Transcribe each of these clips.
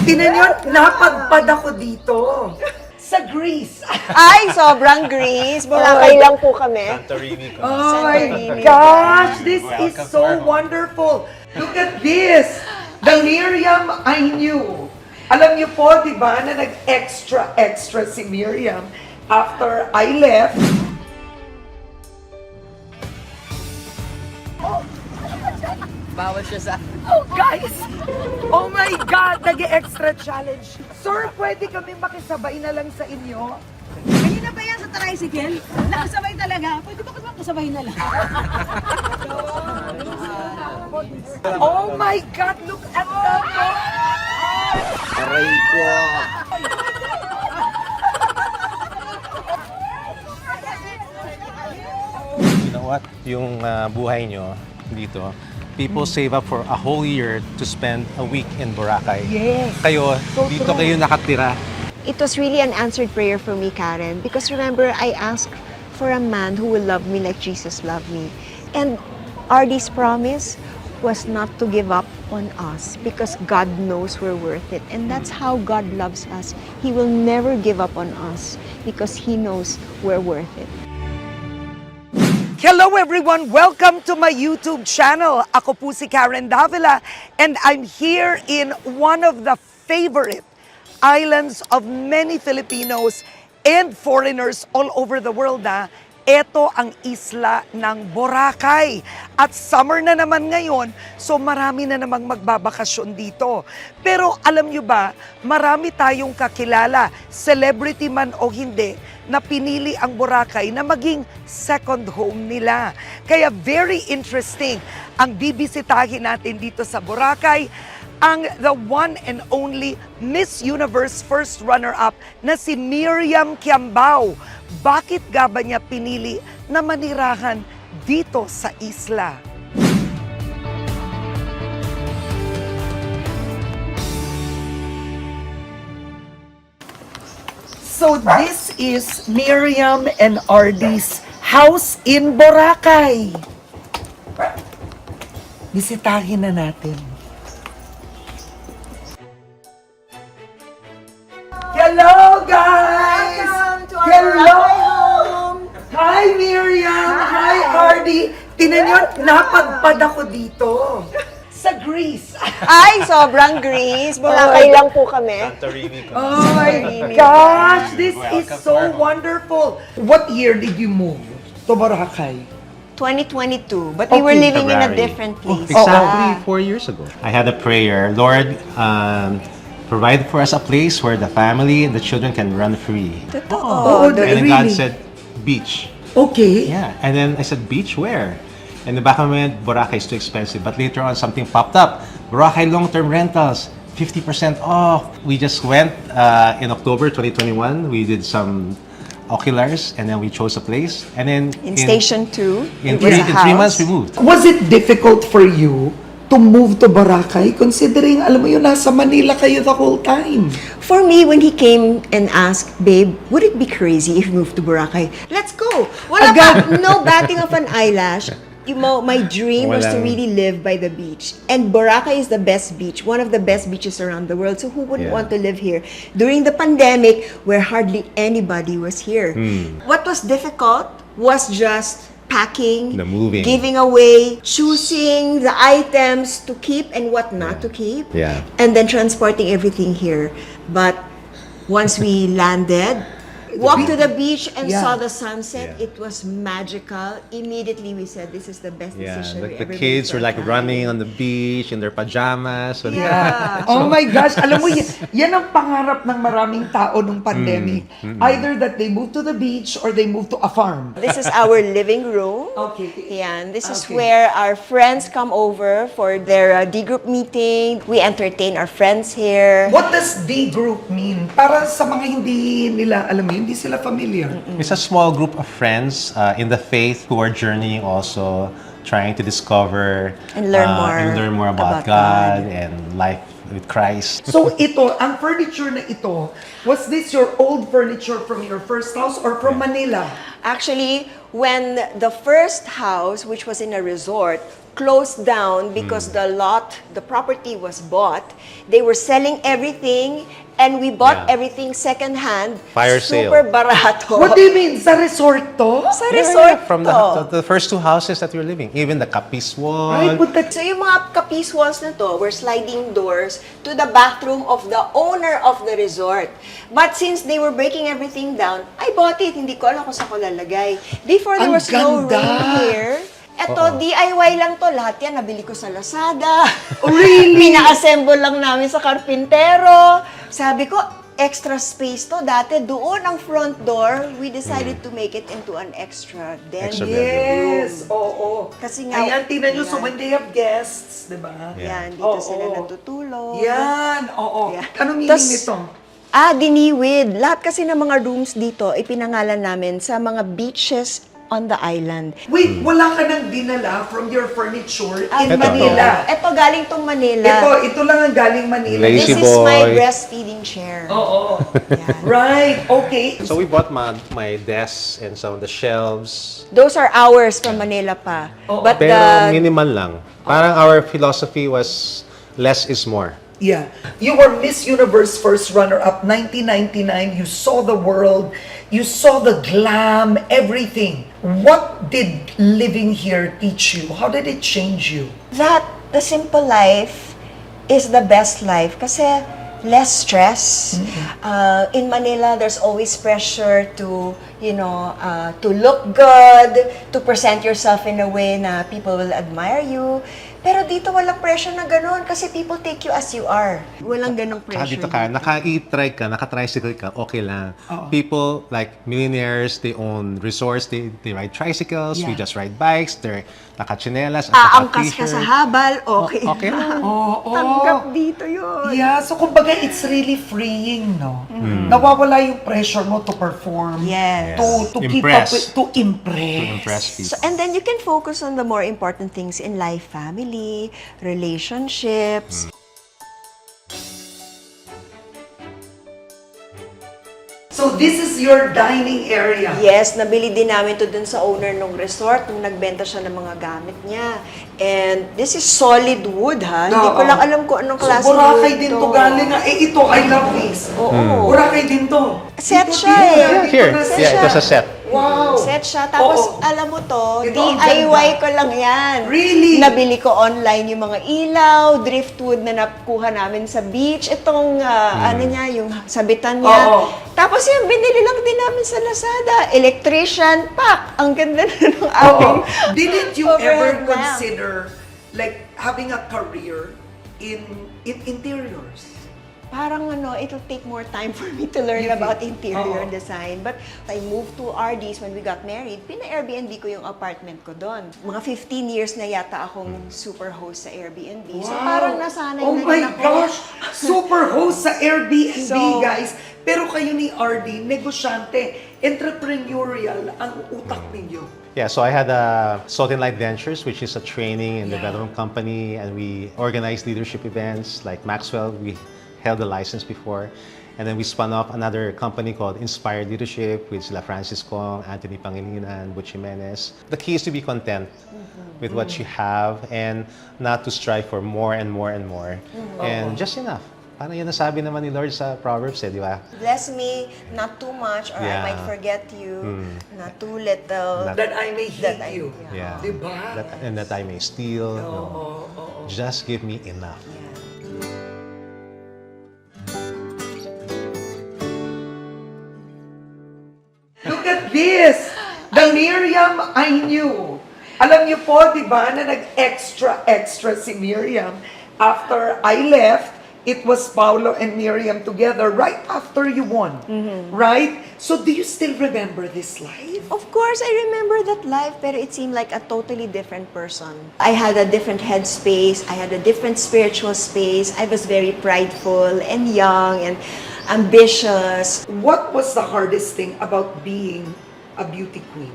Tinan nyo, napadpad ako dito. Sa Greece. Ay, sobrang Greece. Boracay lang po kami. Santorini ko. Oh my Santorini. gosh, this is so wonderful. Look at this. The Miriam I knew. Alam niyo po, di ba, na nag-extra si Miriam after I left. Bawal siya sa... Oh, guys! Oh my God! Nag-extra challenge. Sir, pwede kami makisabay na lang sa inyo? Kanina pa yan sa tricycle, nakasabay talaga. Pwede ba kasabay na lang? Oh my God! Look at that! Aray ko! You know what? Yung buhay nyo dito, people save up for a whole year to spend a week in Boracay. Yes. Kayo, So dito true. kayo nakatira. It was really an answered prayer for me, Karen, because remember, I asked for a man who will love me like Jesus loved me. And RD's promise was not to give up on us because God knows we're worth it. And that's how God loves us. He will never give up on us because He knows we're worth it. Hello everyone! Welcome to my YouTube channel. Ako po si Karen Davila and I'm here in one of the favorite islands of many Filipinos and foreigners all over the world. Ito ang isla ng Boracay. At summer na naman ngayon, so marami na namang magbabakasyon dito. Pero alam nyo ba, marami tayong kakilala, celebrity man o hindi, na pinili ang Boracay na maging second home nila. Kaya very interesting ang bibisitahin natin dito sa Boracay, ang the one and only Miss Universe first runner-up na si Miriam Kiambao. Bakit nga ba niya pinili na manirahan dito sa isla? So this is Miriam and RD's house in Boracay. Bisitahin na natin. Hello guys! Welcome to our Hello! Boracay home! Hi Miriam! Hi Ardy! Tinan nyo, napadpad ako dito. Sa Greece. Ay, sobrang Greece. Boracay lang po kami. Santorini ko. Oh my gosh! This is so wonderful. What year did you move to Boracay? 2022, but we were Okay. living in a February. different place. Exactly 4 years ago. I had a prayer, Lord, provide for us a place where the family and the children can run free. Oh, And then God really? said, beach. Okay. Yeah, and then I said, beach where? And the back of my mind, Boracay is too expensive. But later on, something popped up. Boracay long-term rentals, 50% off. We just went in October 2021. We did some oculars, and then we chose a place. And then In Station 2, in it was a 3 months, house. we moved. Was it difficult for you to move to Boracay considering, alam mo yun, nasa Manila kayo the whole time? For me, when he came and asked, babe, would it be crazy if we moved to Boracay? Let's go! Wala Agad. pa, no batting of an eyelash. You know, my dream was to Walang- really live by the beach. And Boracay is the best beach, one of the best beaches around the world. So who wouldn't Yeah. want to live here? During the pandemic, where hardly anybody was here. What was difficult was just packing, The moving. giving away, choosing the items to keep and what not to keep, Yeah. and then transporting everything here. But once we landed, walked to the beach and Yeah. saw the sunset, Yeah. it was magical. Immediately we said, this is the best Yeah, decision we the ever kids made were for like our running on family. the beach in their pajamas. So Yeah. Oh my gosh, alam mo, yan ang pangarap ng maraming tao nung pandemic. Either that they move to the beach or they move to a farm. This is our living room. Okay. Yeah, and this is Okay. where our friends come over for their D-group meeting. We entertain our friends here. What does D group mean? Para sa mga hindi nila, alam mo, hindi sila familiar. It's a small group of friends in the faith who are journeying also, trying to discover And learn more about about God God. and life with Christ. So ito, ang furniture na ito, was this your old furniture from your first house or from Manila? Actually, when the first house, which was in a resort, closed down because the property was bought. They were selling everything, and we bought Yeah. everything secondhand. Fire sale. Super barato. What do you mean? Sa resort to? Sa resort From to. the first two houses that we were living, even the Capiz Right, one. but that, So yung mga kapis walls na to were sliding doors to the bathroom of the owner of the resort. But since they were breaking everything down, I bought it. Hindi ko alam kung saan ko lalagay. Before there Ang was no ganda! room here. Eto, DIY lang to. Lahat yan, nabili ko sa Lazada. Oh, really? Pina-assemble lang namin sa karpintero. Sabi ko, extra space to. Dati doon ang front door, we decided to make it into an extra den. Extra yes, oo. Kasi nga, Ayan, tingnan nyo, so yan. when they have guests, di ba? Yeah. Yan, dito Oo. sila natutulog. Yan, oo. Yeah. Ano meaning Tas- nito? Diniwid. Lahat kasi ng mga rooms dito, ipinangalan namin sa mga beaches on the island. Wait, wala ka nang dinala from your furniture in Ito. Manila. Ito, galing tong Manila. Ito lang ang galing Manila. Lazy This is my boy. breastfeeding chair. Oo. Yan. Right, okay. So we bought my desks and some of the shelves. Those are ours from Manila pa. But Pero the minimal lang. Parang our philosophy was less is more. Yeah. You were Miss Universe first runner-up 1999. You saw the world. You saw the glam, everything. What did living here teach you? How did it change you? that the simple life is the best life kasi less stress. In Manila, there's always pressure to, to look good, to present yourself in a way na people will admire you. Pero dito walang pressure na gano'n kasi people take you as you are. Walang ganong Tsaka pressure. dito ka, naka-e-trike ka, naka-tricycle ka, okay lang. People, like millionaires, they own resorts, they ride tricycles, we Yeah. just ride bikes, they're naka-chinelas, at Aangkas ka sa naka-t-shirt. habal, okay. Okay lang. Oo. Tanggap dito yun. Yeah, so kumbaga it's really freeing, no? Nawawala yung pressure mo to perform. Yes. To keep up Impress. with, to impress. To impress people. So, and then you can focus on the more important things in life, family, relationships. So this is your dining area. Yes, nabili din namin to dun sa owner ng resort nung nagbenta siya ng mga gamit niya. And this is solid wood, ha? Hindi ko Oo. lang alam kung anong klase So Boracay wood din to galing nga. Ito, I love this. Oo. Boracay din to. Set Dito, siya dito, eh. dito Here, na yeah, it was a set. Wow. Set siya. Tapos, Oo. alam mo to, Ito ang DIY ganda. ko lang yan. Really? Nabili ko online yung mga ilaw, driftwood na nakuha namin sa beach. Itong, ano niya, yung sabitan niya. Oo. Tapos yan, binili lang din namin sa Lazada. Electrician, pak! Ang ganda na ng Oo. aking Didn't you ever overhead lamp. consider like having a career in interiors? Parang it'll take more time for me to learn You about think? interior Oo. design. But I moved to RD's when we got married. Pina-Airbnb ko yung apartment ko doon. Mga 15 years na yata akong super host sa Airbnb. So parang nasanay Oh na my din ako. gosh! Super host sa Airbnb, So- guys. Pero kayo ni RD, negosyante, entrepreneurial ang utak ninyo. Yeah, so I had Salt and Light Ventures, which is a training and development company, and we organized leadership events like Maxwell. We held the license before. And then we spun off another company called Inspired Leadership with La Francis Kong, Anthony Pangilinan, Butch Jimenez. The key is to be content with what you have and not to strive for more and more and more. And just enough. Parang yun nasabi naman ni Lord sa Proverbs, di ba? Bless me, not too much, or I Yeah. might forget you. Not too little. Not- That I may That hate I- you. Yeah. Diba? And that I may steal. Oo, No. oo. Just give me enough. Look at this! The Miriam I knew. Alam niyo po, di ba, na nag-extra si Miriam. After I left, it was Paulo and Miriam together right after you won. Right? So do you still remember this life? Of course, I remember that life, pero it seemed like a totally different person. I had a different headspace. I had a different spiritual space. I was very prideful and young and ambitious. What was the hardest thing about being a beauty queen?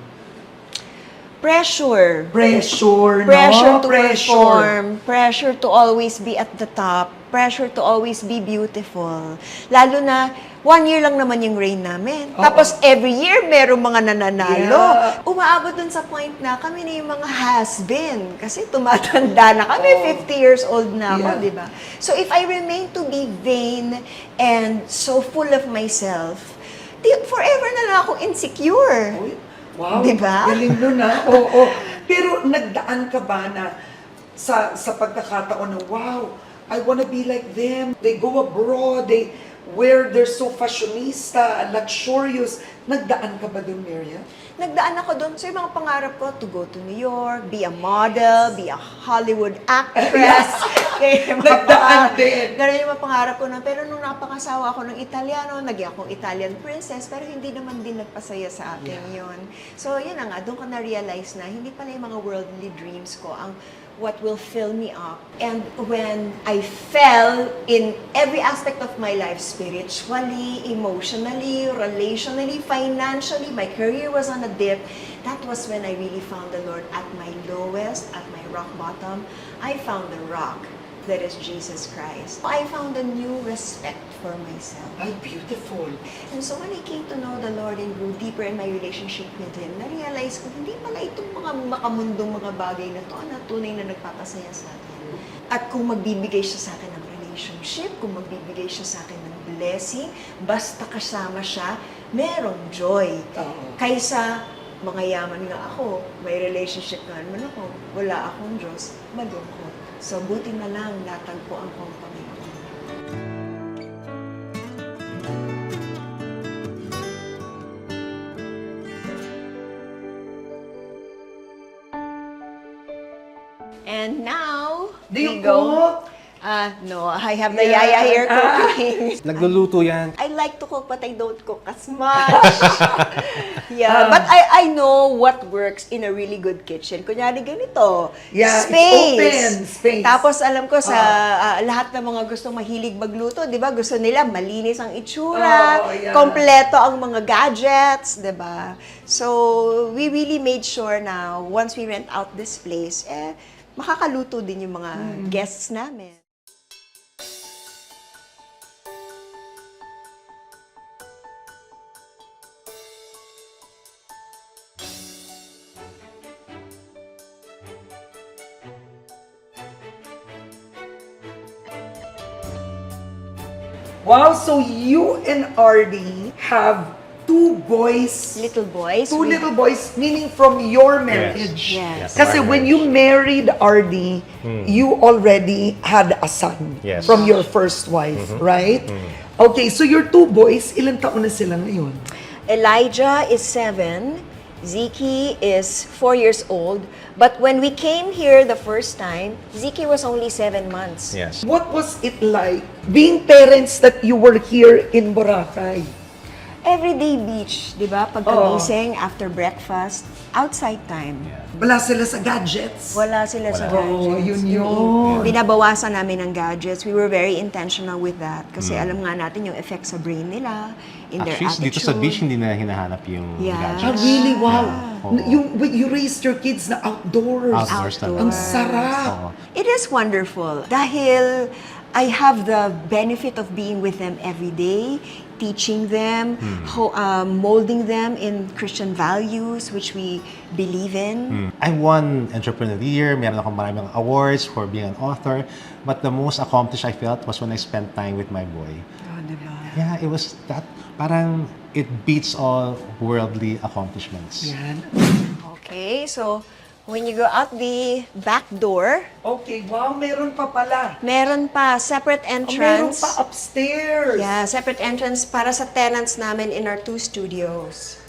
Pressure. Pressure, Pressure no? to perform. Pressure to always be at the top. Pressure to always be beautiful. Lalo na 1 year lang naman yung reign namin. Tapos every year, merong mga nananalo. Yeah. Umaabot dun sa point na kami na yung mga has-been. Kasi tumatanda na kami, 50 years old na ako, Yeah. di ba? So if I remain to be vain and so full of myself, forever na lang akong insecure. Wow, Diba? galing nun Oo. Pero nagdaan ka ba na sa pagkakataon na, wow, I wanna be like them. They go abroad, they wear, they're so fashionista, luxurious. Nagdaan ka ba dun, Miriam? Nagdaan ako doon. So yung mga pangarap ko, to go to New York, be a model, be a Hollywood actress. Kaya yung mga Nagdaan din. Ganun yung mga pangarap ko na. Pero nung napangasawa ako ng Italiano, naging akong Italian princess, pero hindi naman din nagpasaya sa akin yun. So yun na nga, doon ko na-realize na hindi pala yung mga worldly dreams ko ang what will fill me up. And when I fell in every aspect of my life, spiritually, emotionally, relationally, financially, my career was on a dip, that was when I really found the Lord at my lowest, at my rock bottom. I found the rock that is Jesus Christ. I found a new respect for myself. Ay, beautiful. And so when I came to know the Lord and grew deeper in my relationship with Him, na-realize ko, hindi pala itong mga makamundong mga bagay na to na tunay na nagpapasaya sa akin. At kung magbibigay siya sa akin ng relationship, kung magbibigay siya sa akin ng blessing, basta kasama siya, merong joy. Kaysa mga yaman nga ako, may relationship nga naman ako, wala akong Diyos, malungkot. So buti na lang natagpuan ko ang Panginoon. And now, Do you we go. cook? No, I have the yaya here cooking. Nagluluto yan. I like to cook, but I don't cook as much. Yeah, but I know what works in a really good kitchen. Kunyari ganito, Yeah, it's space. open, space. Tapos alam ko sa lahat ng mga gustong mahilig magluto, di ba? Gusto nila malinis ang itsura, Yeah. kompleto ang mga gadgets, di ba? So, we really made sure na once we rent out this place, makakaluto din yung mga guests namin. Wow, so you and RD have two boys. Little boys. Two little boys, meaning from your marriage. Yes. Kasi Our when marriage. you married RD, you already had a son Yes. from your first wife, right? Okay, so your two boys, ilang taon na sila ngayon? Elijah is 7, Zeke is 4 years old. But when we came here the first time, Zeke was only 7 months. Yes. What was it like being parents that you were here in Boracay? Everyday beach, di ba? Pagkagising, after breakfast, outside time. Wala sila sa gadgets? Wala sila sa Oo, gadgets. yun. Binabawasan namin ang gadgets. We were very intentional with that. Kasi alam nga natin yung effect sa brain nila, in their Actually, attitude. dito sa beach, hindi na hinahanap yung Yeah. Ah, gadgets. really? Wow. Oo. You raised your kids na outdoors. Outdoors talaga. Ang sarap. Oo. It is wonderful dahil I have the benefit of being with them every day, teaching them, molding them in Christian values which we believe in. I won Entrepreneur of the Year, meron akong maraming awards for being an author, but the most accomplished I felt was when I spent time with my boy. Yeah, it was that, parang it beats all worldly accomplishments. Yan. Okay, so when you go out the back door, Okay, wow, meron pa pala. meron pa separate Oh, meron entrance. pa upstairs. Yeah, separate entrance para sa tenants namin in our 2 studios.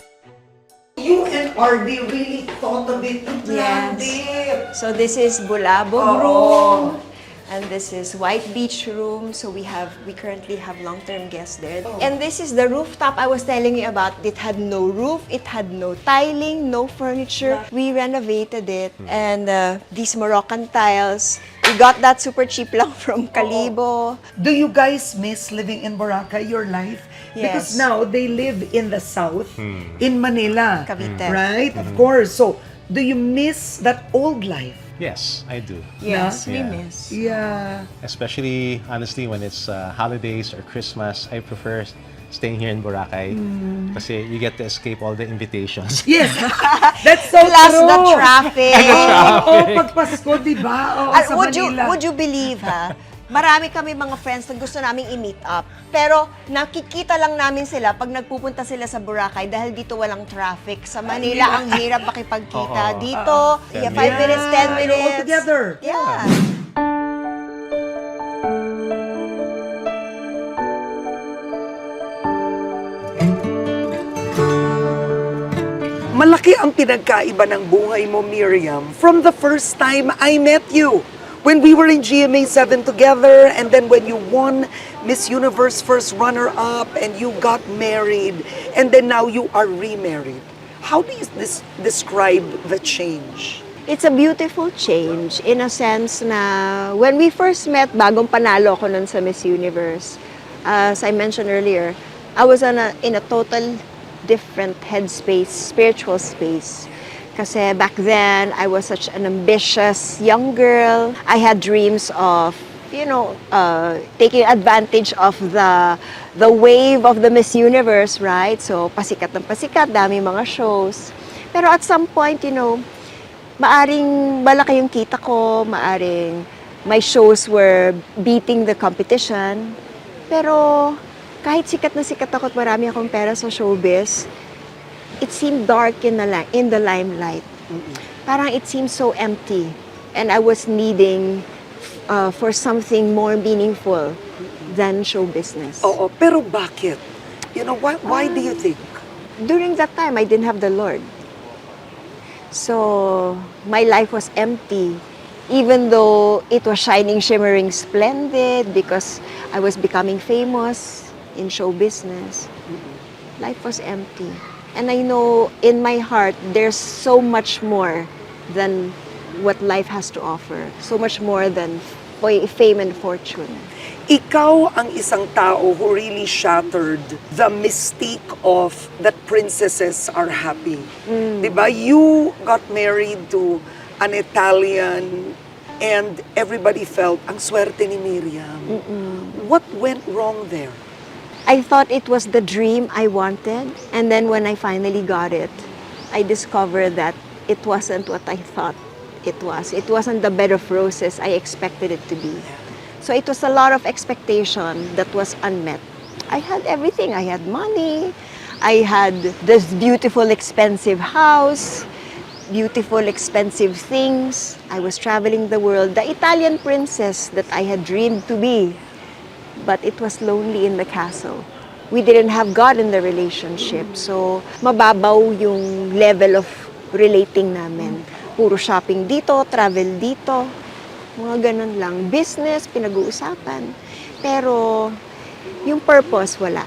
You and RD really thought of it and planned Yes. it. So this is Bulabog Oo. room. And this is White Beach room. So we currently have long-term guests there. And this is the rooftop I was telling you about. It had no roof, it had no tiling, no furniture. We renovated it. And these Moroccan tiles, we got that super cheap lang from Kalibo. Do you guys miss living in Boracay, your life? Because Yes. now they live in the south, in Manila. Cavite. Right? Of course. So, do you miss that old life? Yes, I do. Yes, we Yeah. miss. Yeah. Especially, honestly, when it's holidays or Christmas, I prefer staying here in Boracay kasi you get to escape all the invitations. Yes, that's so Plus true. the traffic. Oo, pag Pasko, di ba? Oo, At sa would Manila. you believe ha? Marami kami mga friends na gusto naming i-meet up. Pero nakikita lang namin sila pag nagpupunta sila sa Boracay dahil dito walang traffic. Sa Manila, ang hirap makipagkita. Oo. Dito, 10 5 minutes, 10 You're minutes. all together. Yeah. Malaki ang pinagkaiba ng buhay mo, Miriam, from the first time I met you. When we were in GMA 7 together, and then when you won Miss Universe first runner-up, and you got married, and then now you are remarried. How do you describe the change? It's a beautiful change in a sense na when we first met, bagong panalo ko nun sa Miss Universe, as I mentioned earlier, I was in a total different headspace, spiritual space. Kasi back then, I was such an ambitious young girl. I had dreams of, taking advantage of the wave of the Miss Universe, right? So, pasikat ng pasikat, dami mga shows. Pero at some point, maaring malaki yung kita ko, maaring my shows were beating the competition. Pero kahit sikat na sikat ako at marami akong pera sa showbiz, it seemed dark in the limelight. Parang it seemed so empty. And I was needing for something more meaningful than show business. Oo, pero bakit? Why do you think? During that time, I didn't have the Lord. So, my life was empty. Even though it was shining, shimmering, splendid because I was becoming famous in show business, life was empty. And I know in my heart, there's so much more than what life has to offer. So much more than fame and fortune. Ikaw ang isang tao who really shattered the mystique of that princesses are happy. Diba? You got married to an Italian and everybody felt ang swerte ni Miriam. What went wrong there? I thought it was the dream I wanted. And then when I finally got it, I discovered that it wasn't what I thought it was. It wasn't the bed of roses I expected it to be. So it was a lot of expectation that was unmet. I had everything. I had money. I had this beautiful, expensive house, beautiful, expensive things. I was traveling the world, the Italian princess that I had dreamed to be. But it was lonely in the castle. We didn't have God in the relationship. So mababaw yung level of relating namin. Puro shopping dito, travel dito. Mga ganun lang. Business, pinag-uusapan. Pero, yung purpose, wala.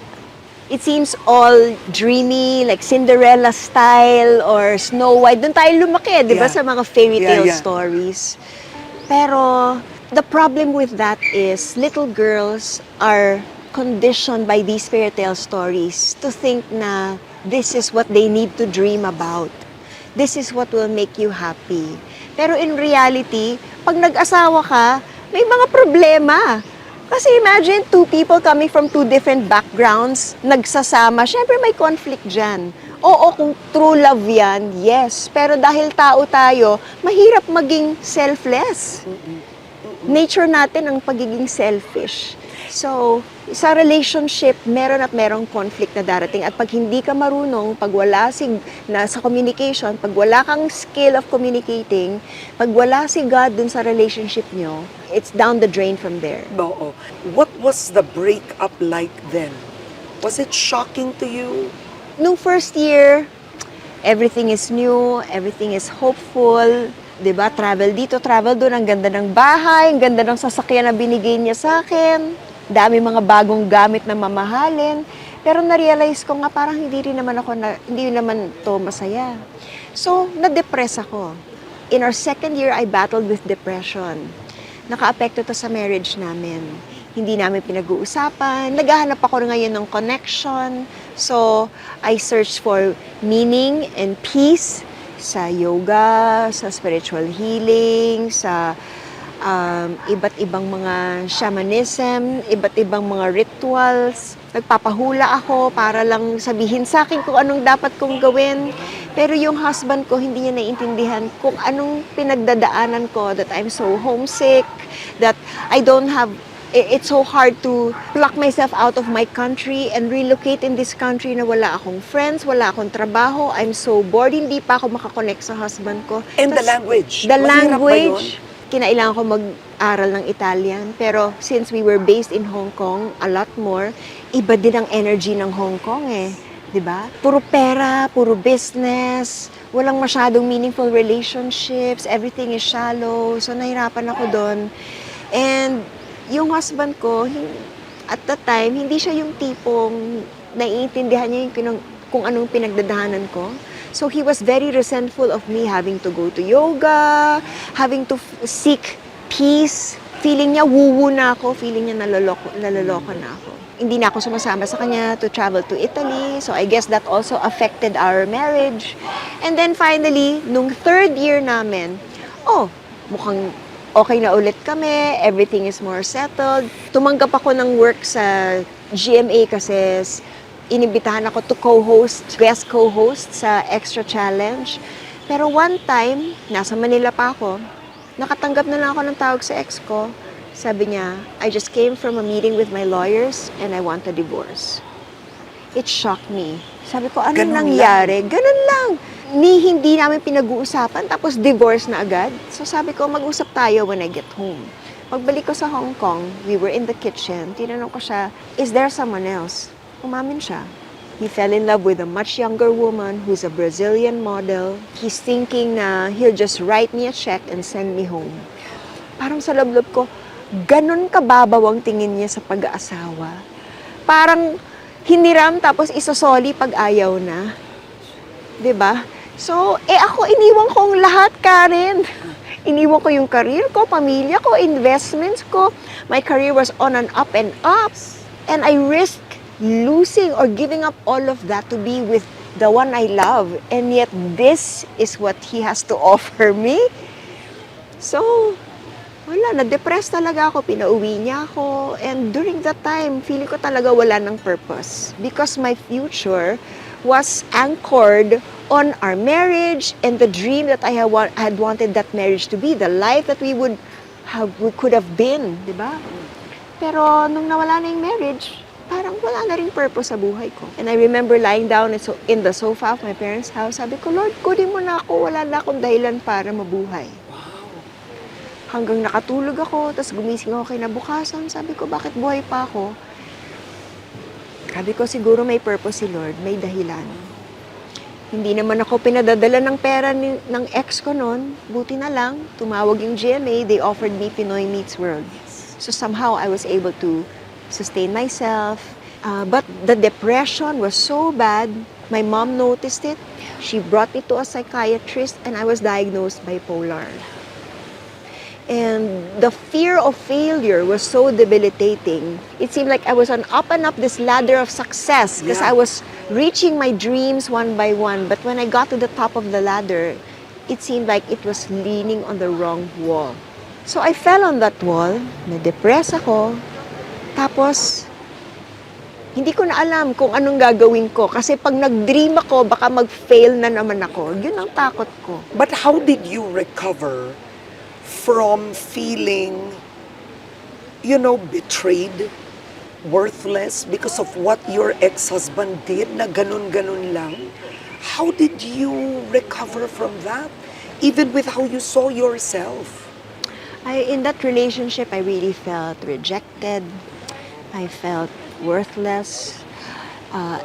It seems all dreamy, like Cinderella style or Snow White. Doon tayo lumaki, di ba, Yeah. sa mga fairy tale Yeah. stories. Pero, the problem with that is little girls are conditioned by these fairy tale stories to think na this is what they need to dream about. This is what will make you happy. Pero in reality, pag nag-asawa ka, may mga problema. Kasi imagine two people coming from two different backgrounds, nagsasama, syempre may conflict dyan. Oo, kung true love yan, yes. Pero dahil tao tayo, mahirap maging selfless. Nature natin ang pagiging selfish. So, sa relationship, meron at merong conflict na darating. At pag hindi ka marunong, pag wala sa communication, pag wala kang skill of communicating, pag wala si God dun sa relationship nyo, it's down the drain from there. Oo. What was the breakup like then? Was it shocking to you? Nung first year, everything is new, everything is hopeful. 'Di ba? Travel dito, travel doon. Ang ganda ng bahay, ang ganda ng sasakyan na binigay niya sa akin. Dami mga bagong gamit na mamahalin. Pero na-realize ko nga parang hindi naman to masaya. So, na-depress ako. In our second year, I battled with depression. Naka-apekto to sa marriage namin. Hindi namin pinag-uusapan. Naghahanap ako ngayon ng connection. So, I searched for meaning and peace sa yoga, sa spiritual healing, sa iba't ibang mga shamanism, iba't ibang mga rituals. Nagpapahula ako para lang sabihin sa akin kung anong dapat kong gawin. Pero yung husband ko, hindi niya naiintindihan kung anong pinagdadaanan ko, that I'm so homesick, that I don't have, it's so hard to pluck myself out of my country and relocate in this country na wala akong friends, wala akong trabaho, I'm so bored, hindi pa ako makakonect sa husband ko. And the Tas- language. The Mahirap ba yun? language, kinailangan ko mag-aral ng Italian. Pero since we were based in Hong Kong, a lot more, iba din ang energy ng Hong Kong eh. 'Di ba? Puro pera, puro business, walang masyadong meaningful relationships, everything is shallow. So nahirapan ako doon. And yung husband ko, at that time, hindi siya yung tipong naiintindihan niya yung kung anong pinagdadaanan ko. So he was very resentful of me having to go to yoga, having to seek peace. Feeling niya woo-woo na ako, feeling niya naloloko na ako. Hindi na ako sumasama sa kanya to travel to Italy. So I guess that also affected our marriage. And then finally, nung third year namin, mukhang okay na ulit kami, everything is more settled. Tumanggap ako ng work sa GMA kasi inibitahan ako to guest co-host sa Extra Challenge. Pero one time, nasa Manila pa ako, nakatanggap na lang ako ng tawag sa ex ko. Sabi niya, I just came from a meeting with my lawyers and I want a divorce. It shocked me. Sabi ko, ano Ganun nangyari? Ganun lang. Hindi namin pinag-uusapan, tapos divorce na agad. So sabi ko, mag-usap tayo when I get home. Pagbalik ko sa Hong Kong, we were in the kitchen. Tinanong ko siya, is there someone else? Umamin siya. He fell in love with a much younger woman who's a Brazilian model. He's thinking na he'll just write me a check and send me home. Parang sa loob ko, ganun kababaw ang tingin niya sa pag-aasawa. Parang hiniram tapos isosoli pag ayaw na. 'Di ba? So, ako iniwan ko ang lahat, Karen. Iniwan ko yung career ko, pamilya ko, investments ko. My career was on an up and up. And I risked losing or giving up all of that to be with the one I love. And yet, this is what he has to offer me. So, wala, na-depress talaga ako, pinauwi niya ako. And during that time, feeling ko talaga wala ng purpose. Because my future was anchored on our marriage and the dream that I had wanted that marriage to be, the life that we could have been, di ba? Pero nung nawala na yung marriage, parang wala na ring purpose sa buhay ko. And I remember lying down in the sofa of my parents' house, sabi ko, Lord, kunin mo na ako, wala na akong dahilan para mabuhay. Hanggang nakatulog ako, tapos gumising ako kinabukasan, sabi ko, bakit buhay pa ako? Sabi ko, siguro may purpose si Lord, may dahilan. Hindi naman ako pinadadala ng pera ng ex ko noon. Buti na lang, tumawag yung GMA, they offered me Pinoy Meets World. So somehow I was able to sustain myself. But the depression was so bad, my mom noticed it. She brought me to a psychiatrist and I was diagnosed bipolar. And the fear of failure was so debilitating. It seemed like I was on up and up this ladder of success because I was reaching my dreams one by one. But when I got to the top of the ladder, it seemed like it was leaning on the wrong wall. So I fell on that wall, na-depress ako, tapos hindi ko na alam kung anong gagawin ko. Kasi pag nag-dream ako, baka mag-fail na naman ako. Yun ang takot ko. But how did you recover from feeling, betrayed, worthless because of what your ex-husband did na ganun-ganun lang? How did you recover from that? Even with how you saw yourself? In that relationship, I really felt rejected. I felt worthless.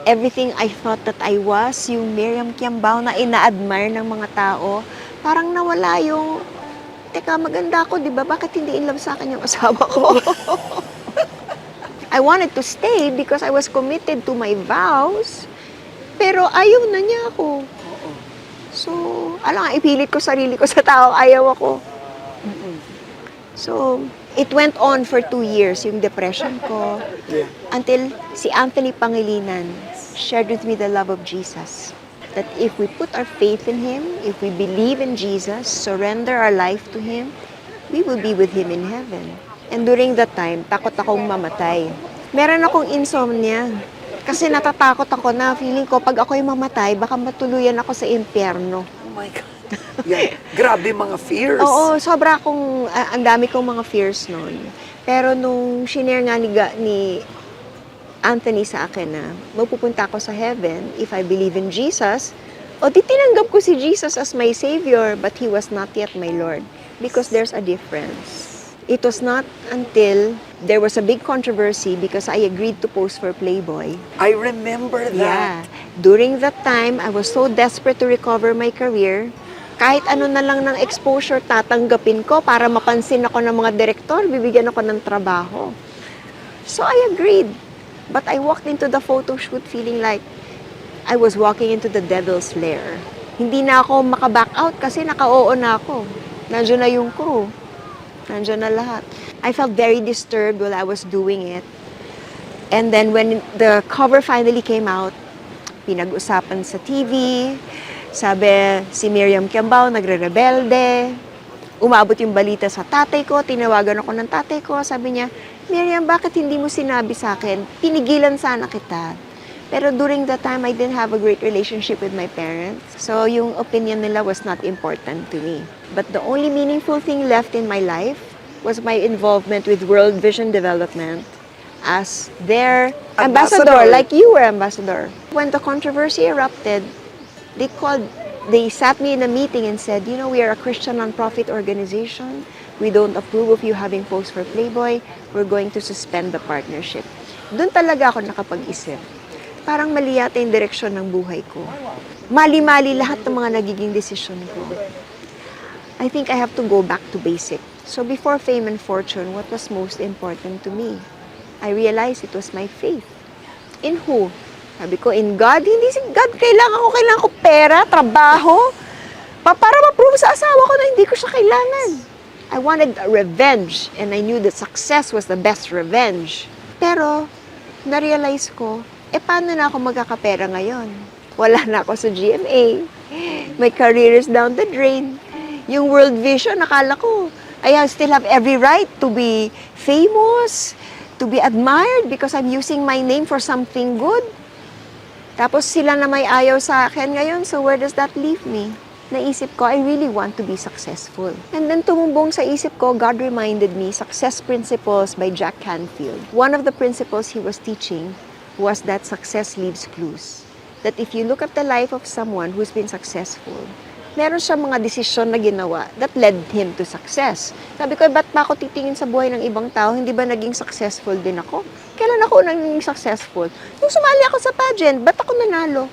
Everything I thought that I was, yung Miriam Kiambao na ina-admire ng mga tao, parang nawala yung, teka, maganda ako, di ba? Bakit hindi in love sa akin yung asawa ko? I wanted to stay because I was committed to my vows, pero ayaw na niya ako. So, ipilit ko sarili ko sa tao, ayaw ako. So, it went on for 2 years, yung depression ko, until si Anthony Pangilinan shared with me the love of Jesus. that if we put our faith in Him, if we believe in Jesus, surrender our life to Him, we will be with Him in heaven. And during that time, takot akong mamatay. Meron akong insomnia. Kasi natatakot ako na feeling ko pag ako'y mamatay, baka matuluyan ako sa impyerno. Oh my God. Yeah. Grabe mga fears. Oo, sobra akong, ang dami kong mga fears noon. Pero nung shinare nga ni Anthony sa akin na mapupunta ako sa heaven if I believe in Jesus, o di tinanggap ko si Jesus as my Savior, but He was not yet my Lord. Because there's a difference. It was not until there was a big controversy because I agreed to pose for Playboy. I remember that. Yeah. During that time, I was so desperate to recover my career. Kahit ano na lang ng exposure tatanggapin ko para mapansin ako ng mga direktor, bibigyan ako ng trabaho. So I agreed. But I walked into the photo shoot feeling like I was walking into the devil's lair. Hindi na ako maka-back out kasi naka-oo na ako. Nandiyan na yung crew. Nandiyan na lahat. I felt very disturbed while I was doing it. And then when the cover finally came out, pinag-usapan sa TV, sabi si Miriam Kiambao nagre-rebelde. Umabot yung balita sa tatay ko, tinawagan ako ng tatay ko, sabi niya, Miriam, bakit hindi mo sinabi sa akin? Pinigilan sana kita. Pero during that time, I didn't have a great relationship with my parents. So yung opinion nila was not important to me. But the only meaningful thing left in my life was my involvement with World Vision Development as their ambassador, like you were ambassador. When the controversy erupted, they sat me in a meeting and said, you know, we are a Christian non-profit organization. We don't approve of you having posed for Playboy. We're going to suspend the partnership. Doon talaga ako nakapag-isip. Parang mali yata yung direksyon ng buhay ko. Mali-mali lahat ng mga nagiging desisyon ko. I think I have to go back to basic. So before fame and fortune, what was most important to me? I realized it was my faith. In who? Sabi ko, in God? Hindi si God. Kailangan ko pera, trabaho, para ma-prove sa asawa ko na hindi ko siya kailangan. I wanted a revenge, and I knew that success was the best revenge. Pero, na-realize ko, paano na ako magkakapera ngayon? Wala na ako sa GMA. My career is down the drain. Yung World Vision, nakala ko, I still have every right to be famous, to be admired because I'm using my name for something good. Tapos sila na may ayaw sa akin ngayon, so where does that leave me? Naisip ko, I really want to be successful. And then tumumbong sa isip ko, God reminded me, Success Principles by Jack Canfield. One of the principles he was teaching was that success leaves clues. That if you look at the life of someone who's been successful, meron siya mga desisyon na ginawa that led him to success. Sabi ko, ba't pa ako titingin sa buhay ng ibang tao? Hindi ba naging successful din ako? Kailan ako naging successful? Nung sumali ako sa pageant, ba't ako nanalo?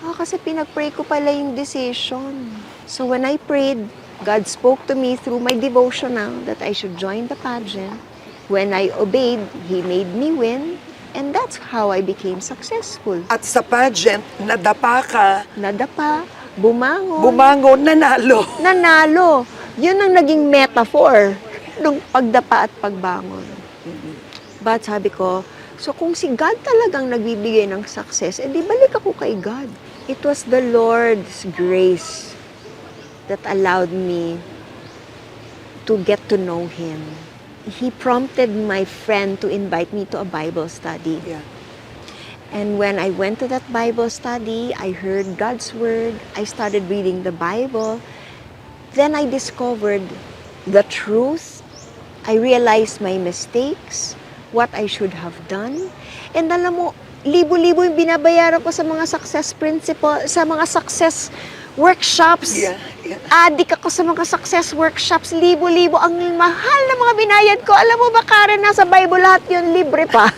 Kasi pinag-pray ko pala yung decision. So when I prayed, God spoke to me through my devotional that I should join the pageant. When I obeyed, He made me win. And that's how I became successful. At sa pageant, nadapa ka. Nadapa, bumangon. Bumangon, nanalo. Nanalo. Yun ang naging metaphor ng pagdapa at pagbangon. But sabi ko, so kung si God talagang nagbibigay ng success, edi balik ako kay God. It was the Lord's grace that allowed me to get to know Him. He prompted my friend to invite me to a Bible study. Yeah. And when I went to that Bible study, I heard God's Word. I started reading the Bible. Then I discovered the truth. I realized my mistakes, what I should have done. And alam mo, libo-libo yung binabayaran ko sa mga success principle, sa mga success workshops. Yeah. Adik ako sa mga success workshops. Libo-libo. Ang mahal na mga binayad ko. Alam mo ba, Karen, nasa Bible lahat yun, libre pa.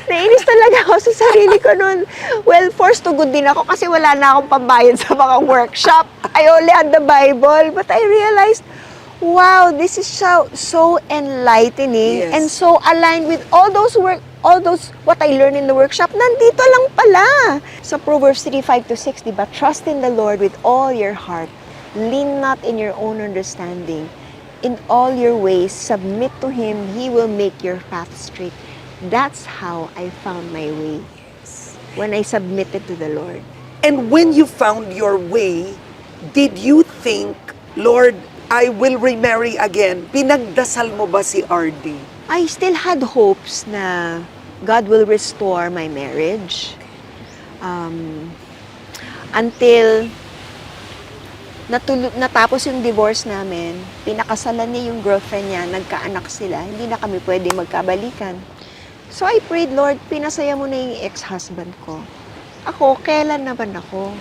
Nainis talaga ako sa sarili ko noon. Well, forced to good din ako kasi wala na akong pambayad sa mga workshop. I only had the Bible. But I realized, wow, this is so enlightening. Yes. And so aligned with all those what I learned in the workshop, nandito lang pala. Sa Proverbs 3:5-6, diba? Trust in the Lord with all your heart. Lean not in your own understanding. In all your ways, submit to Him. He will make your path straight. That's how I found my way. when I submitted to the Lord. And when you found your way, did you think, Lord, I will remarry again? Pinagdasal mo ba si RD? I still had hopes na God will restore my marriage. Until natapos yung divorce namin, pinakasalan niya yung girlfriend niya, nagkaanak sila, hindi na kami pwede magkabalikan. So I prayed, Lord, pinasaya mo na yung ex-husband ko. Ako, kailan naman ako?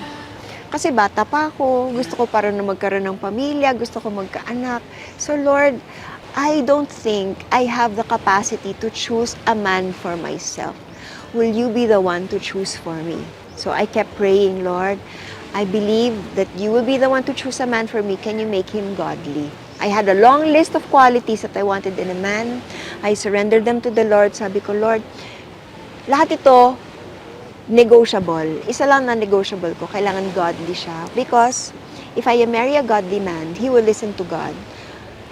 Kasi bata pa ako, gusto ko para na magkaroon ng pamilya, gusto ko magkaanak. So Lord, I don't think I have the capacity to choose a man for myself. Will you be the one to choose for me? So I kept praying, Lord, I believe that you will be the one to choose a man for me. Can you make him godly? I had a long list of qualities that I wanted in a man. I surrendered them to the Lord. Sabi ko, Lord, lahat ito, negotiable. Isa lang na negotiable ko, kailangan godly siya. Because if I marry a godly man, he will listen to God.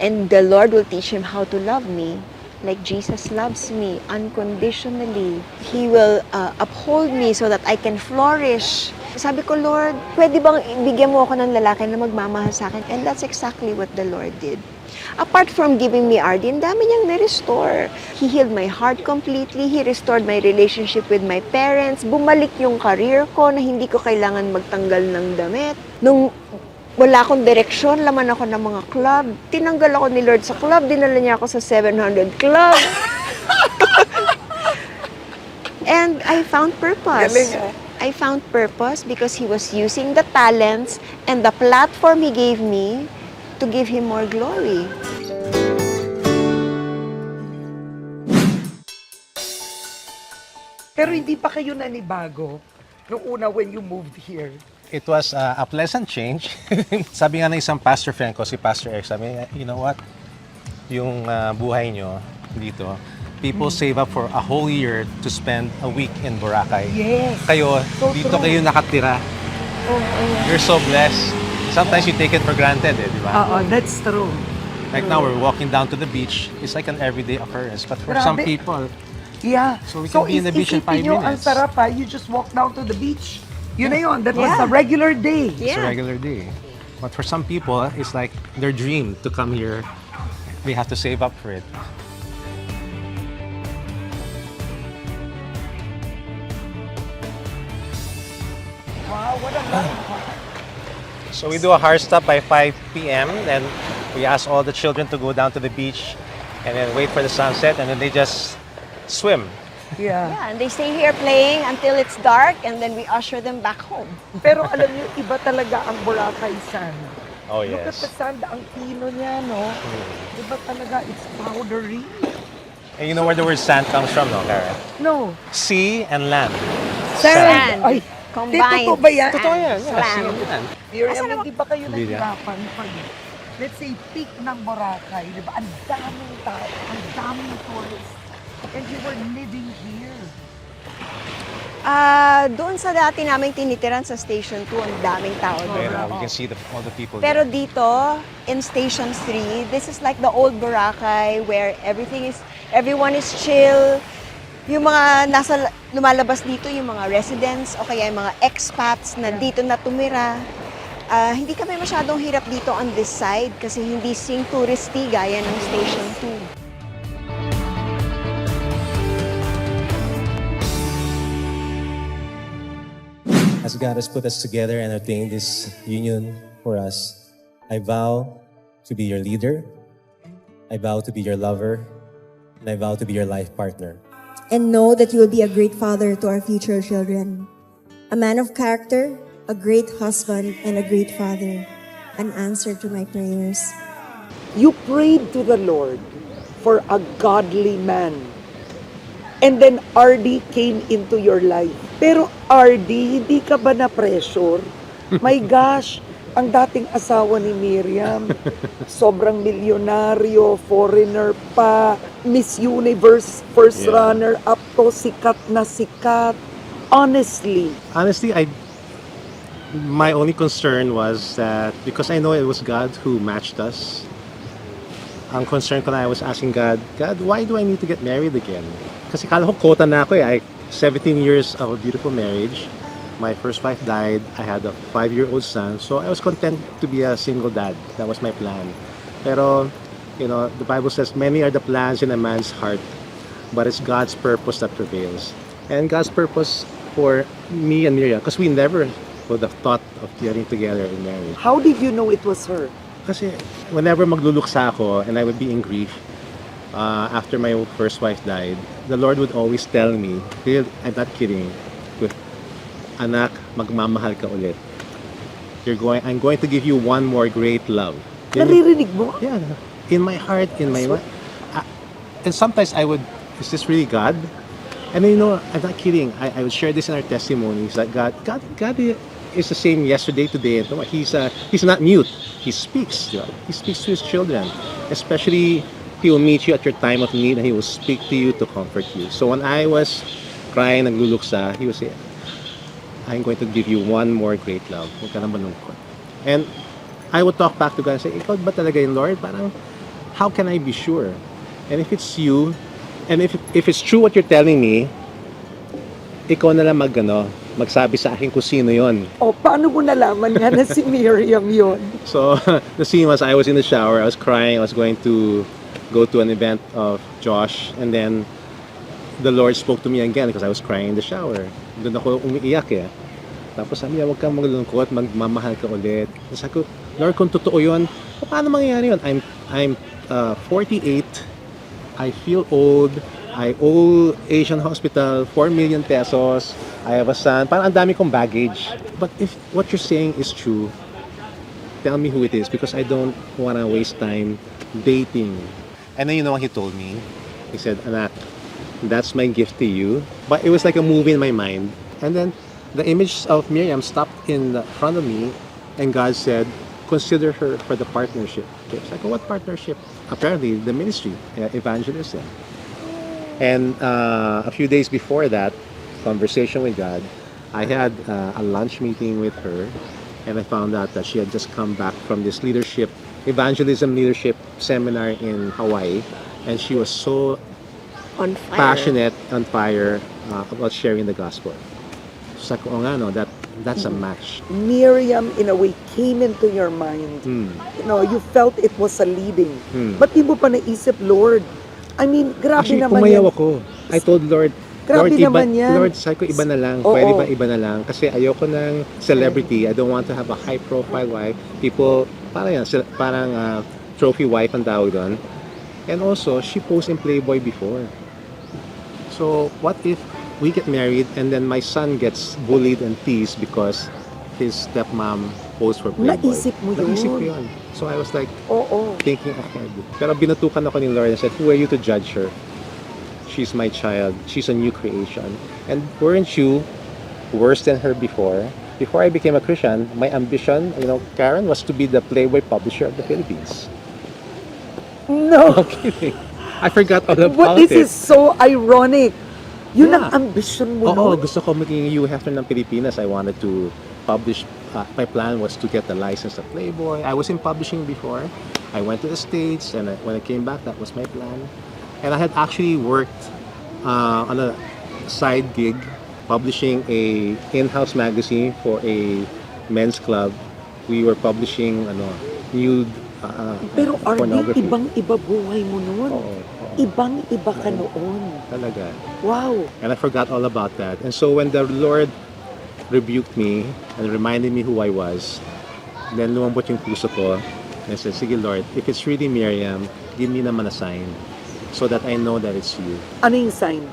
And the Lord will teach him how to love me like Jesus loves me unconditionally. He will uphold me so that I can flourish. Sabi ko, Lord, pwede bang ibigyan mo ako ng lalaki na magmamahal sa akin? And that's exactly what the Lord did. Apart from giving me RD, ang dami niyang na-restore. He healed my heart completely. He restored my relationship with my parents. Bumalik yung career ko na hindi ko kailangan magtanggal ng damit. Nung wala akong direksyon, laman ako ng mga club. Tinanggal ako ni Lord sa club, dinala niya ako sa 700 club. And I found purpose. Galing, ah. I found purpose because He was using the talents and the platform He gave me to give Him more glory. Pero hindi pa kayo nanibago nung una when you moved here? It was a pleasant change. Sabi nga ng isang pastor friend ko, si Pastor X, sabi niya, you know what? Yung buhay nyo dito, people save up for a whole year to spend a week in Boracay. Yes. Kayo, So dito true. kayo nakatira. You're so blessed. Sometimes you take it for granted, di ba? Oo, that's true. Like now, we're walking down to the beach. It's like an everyday occurrence. But for some Grabe. people, Yeah. So we can be in the beach in 5 isipin nyo, ang minutes. sarap ha, you just walk down to the beach. Yun na yun, that was Yeah. a regular day. it's a regular day. But for some people, it's like their dream to come here. They have to save up for it. Wow, what a life. So we do a hard stop by 5 p.m. Then we ask all the children to go down to the beach and then wait for the sunset, and then they just swim. Yeah. Yeah, and they stay here playing until it's dark and then we usher them back home. Pero alam niyo, iba talaga ang Boracay sand. Oh Look at the yes. sand, ang pino niya, no? Iba talaga, it's powdery. And you know where the word sand comes from, no, Karen? No. Sea and land. Sand. Ay, Combined. totoo ba yan? Totoo yan. Yeah, sea Sand. and land. Miriam, hindi ba kayo Hindi yan. nahirapan pag, let's say, peak ng Boracay, di ba? Ang daming tao, ang daming tourists, and you were living here. Doon sa dati namin tinitiran sa Station 2, ang daming tao doon. Ayun, you can see all the people Pero there. dito, in Station 3, this is like the old Boracay where everyone is chill. Yung mga lumalabas dito, yung mga residents o kaya yung mga expats na dito na tumira. Hindi kami masyadong hirap dito on this side kasi hindi sing touristy gaya ng Station 2. As God has put us together and ordained this union for us, I vow to be your leader, I vow to be your lover, and I vow to be your life partner. And know that you will be a great father to our future children. A man of character, a great husband, and a great father. An answer to my prayers. You prayed to the Lord for a godly man. And then RD came into your life. Pero RD, hindi ka ba na-pressure? My gosh, ang dating asawa ni Miriam, sobrang milyonaryo, foreigner pa, Miss Universe first runner-up to, sikat na sikat. Honestly, Honestly, my only concern was that because I know it was God who matched us, ang concern ko na I was asking God, God, why do I need to get married again? Kasi kala ko quota na ako eh. 17 years of a beautiful marriage. My first wife died. I had a 5-year-old son. So I was content to be a single dad. That was my plan. Pero, the Bible says, many are the plans in a man's heart, but it's God's purpose that prevails. And God's purpose for me and Miriam, because we never would have thought of getting together in marriage. How did you know it was her? Kasi whenever magluluksa ako and I would be in grief after my first wife died, the Lord would always tell me, "Phil, I'm not kidding, with anak, magmamahal ka ulit. I'm going to give you one more great love." Naririnig mo? Yeah, in my heart, in my mind. And sometimes I would, is this really God? And I'm not kidding. I would share this in our testimonies that God is the same yesterday, today, and tomorrow. He's not mute. He speaks. He speaks to his children. Especially, he will meet you at your time of need, and he will speak to you to comfort you. So when I was crying, nagluluksa, he would say, "I'm going to give you one more great love. Huwag ka na malungkot." And I would talk back to God and say, "Ikaw ba talaga yung Lord? Parang, how can I be sure? And if it's you, and if it's true what you're telling me, ikaw na lang magsabi sa akin kung sino yon." O, paano mo nalaman nga na si Miriam yon? So, the scene was, I was in the shower, I was crying, I was going to go to an event of Josh, and then the Lord spoke to me again because I was crying in the shower. Doon ako umiiyak eh. Tapos sabi niya, "Huwag kang maglungkot, magmamahal ka ulit." Tapos sabi ko, "Lord, kung totoo yun, paano mangyayari yun? I'm 48, I feel old, I owe Asian Hospital 4 million pesos, I have a son, parang ang dami kong baggage. But if what you're saying is true, tell me who it is because I don't want to waste time dating." And then you know what he told me? He said, "Anak, that's my gift to you." But it was like a movie in my mind. And then the image of Miriam stopped in front of me, and God said, "Consider her for the partnership." Okay, it's like, "What partnership?" Apparently, the ministry, evangelism. And a few days before that conversation with God, I had a lunch meeting with her, and I found out that she had just come back from this evangelism leadership seminar in Hawaii, and she was so On fire. passionate, on fire about sharing the gospel. So sabi ko, "Oh nga, no, that's a match." Miriam, in a way, came into your mind. You felt it was a leading. Ba't di mo pa naisip, Lord? I mean, grabe Actually, naman pumayaw yan. ako. I told Lord, Grabe naman yan. Lord, sabi ko, iba na lang. Oo. Pwede ba iba na lang? Kasi ayoko ng celebrity. I don't want to have a high-profile wife. People, parang trophy wife ang tawag doon. And also, she posed in Playboy before. So, what if we get married and then my son gets bullied and teased because his stepmom posed for Playboy? Naisip mo yun? Naisip ko yun. So, I was like, Oo. thinking ahead. Pero binutukan ako ni Lord and said, "Who are you to judge her? She's my child. She's a new creation. And weren't you worse than her before?" Before I became a Christian, my ambition, Karen, was to be the Playboy publisher of the Philippines. No. No kidding. I forgot all But about this it. is so ironic. Yun ang Yeah. ambition mo Oo, nun. gusto ko maging Hugh Hefner ng Pilipinas. I wanted to publish. My plan was to get the license of Playboy. I was in publishing before. I went to the States, and when I came back, that was my plan. And I had actually worked on a side gig, publishing a in-house magazine for a men's club. We were publishing nude Pero Arnie, pornography. ibang-iba buhay mo nun. Oo. Ibang-iba ka noon. Talaga. Wow. And I forgot all about that. And so when the Lord rebuked me and reminded me who I was, then lumambot yung puso ko. And I said, "Sige Lord, if it's really Miriam, give me naman a sign so that I know that it's you." Ano yung sign?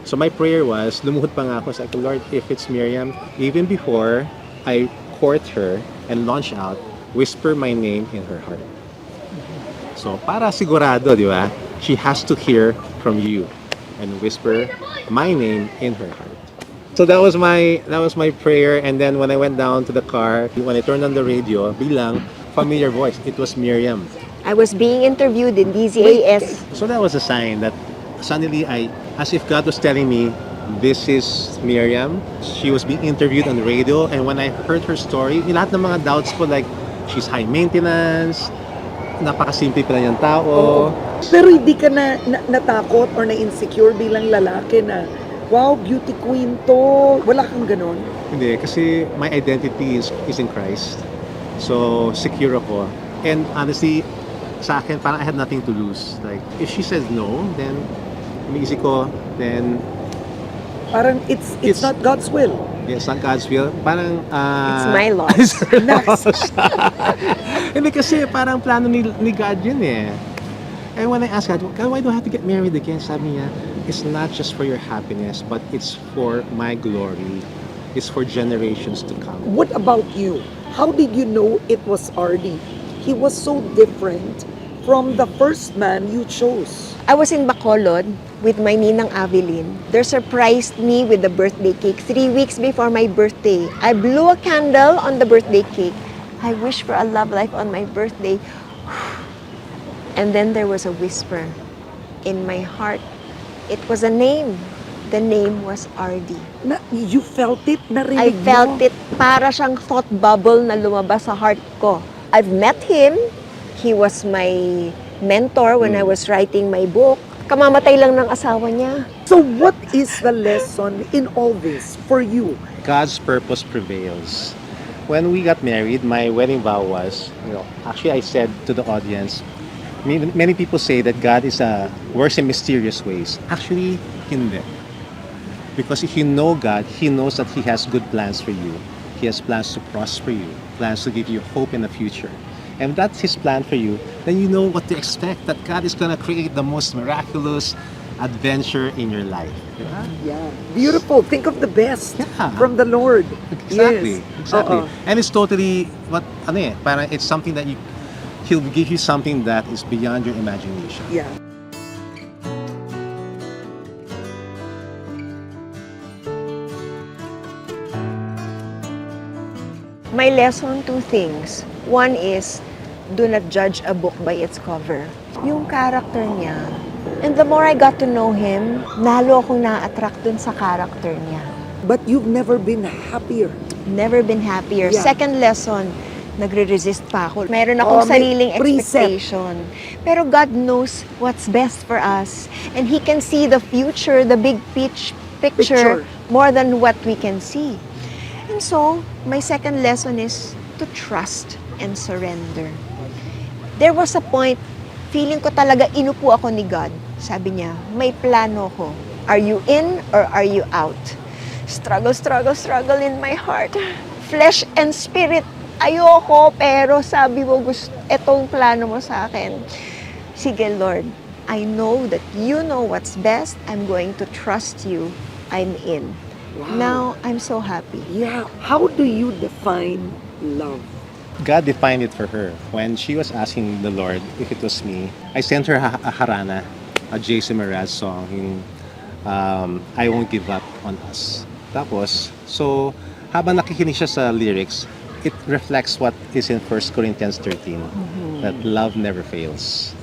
So my prayer was, lumuhod pa nga ako, sabi ko, "Lord, if it's Miriam, even before I court her and launch out, whisper my name in her heart." So para sigurado, di ba? She has to hear from you and whisper my name in her heart. So that was my prayer. And then when I went down to the car, when I turned on the radio, bilang familiar voice, it was Miriam. I was being interviewed in DZAS. So that was a sign that suddenly as if God was telling me, this is Miriam. She was being interviewed on the radio, and when I heard her story, lahat ng mga doubts ko, like, she's high maintenance, napakasimple pala niyang tao. Pero hindi ka natakot or na-insecure bilang lalaki na wow, beauty queen to. Wala kang ganon. Hindi, kasi my identity is in Christ. So, secure ako. And honestly, sa akin, parang I had nothing to lose. Like, if she says no, then, umiisip ko, then, Parang it's It's- not God's will. it's not God's will. Parang, It's my loss. Hindi kasi parang plano ni God yun eh. And when I asked God, why do I have to get married again? Sabi niya, it's not just for your happiness, but it's for my glory. It's for generations to come. What about you? How did you know it was RD? He was so different from the first man you chose. I was in Bacolod with my ninang Avelin. They surprised me with the birthday cake 3 weeks before my birthday. I blew a candle on the birthday cake. I wish for a love life on my birthday. And then there was a whisper in my heart. It was a name. The name was RD. You felt it? I Narinig felt mo? it para siyang thought bubble na lumabas sa heart ko. I've met him. He was my mentor when I was writing my book. Kamamatay lang ng asawa niya. So what is the lesson in all this for you? God's purpose prevails. When we got married, my wedding vow was, actually I said to the audience, many people say that God works in mysterious ways. Actually, hindi. Because if you know God, He knows that He has good plans for you. He has plans to prosper you, plans to give you hope in the future. And if that's His plan for you, then you know what to expect, that God is going to create the most miraculous adventure in your life. Diba? Yeah. Beautiful. Think of the best Yeah. from the Lord. Exactly, Yes. exactly. Oo. And it's totally, parang it's something that He'll give you something that is beyond your imagination. Yeah. My lesson, two things. One is, do not judge a book by its cover. Yung character niya. And the more I got to know him, nalo akong na-attract dun sa character niya. But you've never been happier. Never been happier. Yeah. Second lesson, nagre-resist pa ako. Meron akong may sariling preset. expectation. Pero God knows what's best for us. And He can see the future, the big picture, more than what we can see. And so, my second lesson is to trust and surrender. There was a point, feeling ko talaga inupo ako ni God. Sabi niya, may plano ko. Are you in or are you out? Struggle, struggle, struggle in my heart. Flesh and spirit, ayoko, pero sabi mo, etong plano mo sa akin. Sige, Lord, I know that you know what's best. I'm going to trust you. I'm in. Wow. Now, I'm so happy. Yeah. How do you define love? God defined it for her. When she was asking the Lord if it was me, I sent her a harana, a Jason Mraz song, yung I Won't Give Up on Us. Tapos, so, habang nakikinig siya sa lyrics, it reflects what is in 1 Corinthians 13, that love never fails.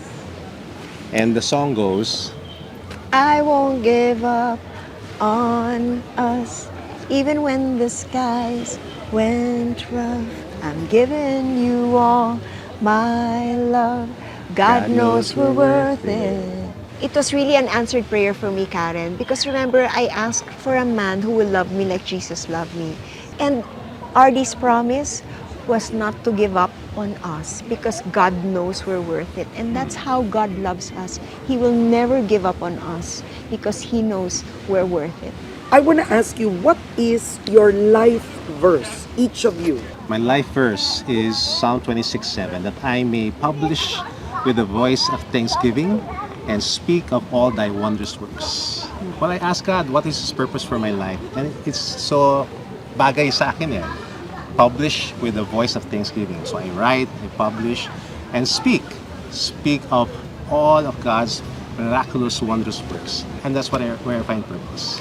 And the song goes, I won't give up on us, even when the skies went rough. I'm giving you all my love. God knows we're worth it. It was really an answered prayer for me, Karen, because remember, I asked for a man who will love me like Jesus loved me. And RD's promise was not to give up on us because God knows we're worth it. And that's how God loves us. He will never give up on us because He knows we're worth it. I want to ask you, what is your life verse, each of you? my life verse is Psalm 26:7, that I may publish with the voice of thanksgiving and speak of all thy wondrous works. Well, I ask God, what is His purpose for my life? And it's so bagay sa akin eh. Publish with the voice of thanksgiving. So I write, I publish, and speak. Speak of all of God's miraculous, wondrous works. And that's where I find purpose.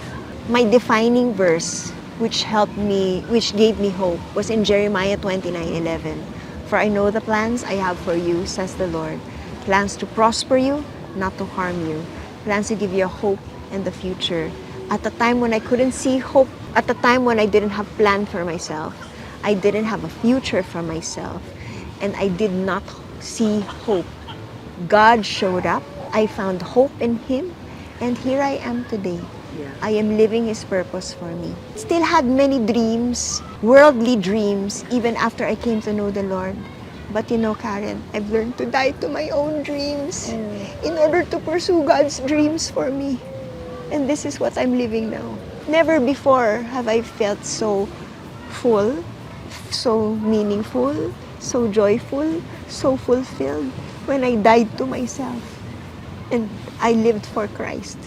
My defining verse, which helped me, which gave me hope, was in Jeremiah 29:11. For I know the plans I have for you, says the Lord. Plans to prosper you, not to harm you. Plans to give you a hope and the future. At the time when I couldn't see hope, at the time when I didn't have plan for myself, I didn't have a future for myself, and I did not see hope. God showed up. I found hope in Him, and here I am today. Yeah. I am living His purpose for me. Still had many dreams, worldly dreams, even after I came to know the Lord. But you know, Karen, I've learned to die to my own dreams in order to pursue God's dreams for me. And this is what I'm living now. Never before have I felt so full, so meaningful, so joyful, so fulfilled when I died to myself and I lived for Christ.